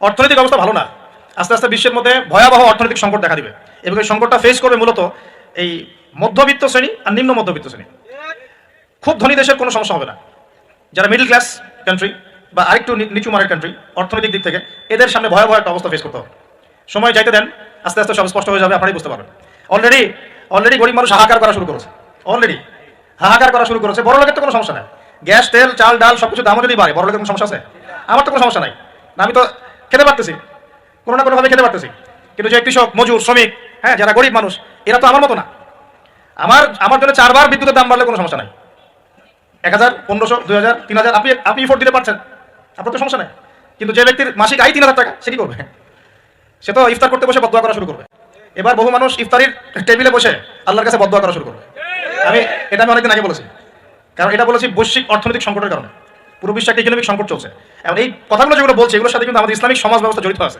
অর্থনৈতিক অবস্থা ভালো না, আস্তে আস্তে বিশ্বের মধ্যে ভয়াবহ অর্থনৈতিক সংকট দেখা দিবে এবং এই সংকটটা ফেস করবে মূলত এই মধ্যবিত্ত শ্রেণী আর নিম্ন মধ্যবিত্ত শ্রেণী। খুব ধনী দেশের কোনো সমস্যা হবে না, যারা মিডল ক্লাস কান্ট্রি বা আরেকটু নিচু মানের কান্ট্রি অর্থনৈতিক দিক থেকে, এদের সামনে ভয়াবহ একটা অবস্থা ফেস করতে হবে। সময় যাইতে দেন, আস্তে আস্তে সব স্পষ্ট হয়ে যাবে, আপনারাই বুঝতে পারবেন। অলরেডি গরিব মানুষ হাহাকার করা শুরু করেছে, বড় লোকের তো কোনো সমস্যা নাই, গ্যাস তেল চাল ডাল সবকিছু দামও যদি বাড়ে, বড় লোকের কোনো সমস্যা আছে? আমার তো কোনো সমস্যা নাই, আমি তো খেতে পারতেছি, কোনো না কোনোভাবে খেতে পারতেছি। কিন্তু যে কৃষক মজুর শ্রমিক, হ্যাঁ, যারা গরিব মানুষ, এরা তো আমার মতো না। আমার জন্য 4 বার বিদ্যুতের দাম বাড়লে কোনো সমস্যা নাই, 1000 1500 2000 3000 আপনি ইফোর্ট দিতে পারছেন, আপনার তো সমস্যা নাই। কিন্তু যে ব্যক্তির মাসিক আয় 3000 টাকা, সে কি করবে? সে তো ইফতার করতে বসে বদদোয়া করা শুরু করবে। এবার বহু মানুষ ইফতারির টেবিলে বসে আল্লাহর কাছে বদদোয়া করা শুরু করবে। আমি অনেকদিন আগে বলেছি, কারণ এটা বলেছি বৈশ্বিক অর্থনৈতিক সংকটের কারণে। পুরো বিশ্বে একটা ইকোনমিক সংকট চলছে। এবং এই কথাগুলো যেগুলো বলছে, এগুলোর সাথে কিন্তু আমাদের ইসলামিক সমাজ ব্যবস্থা জড়িত আছে।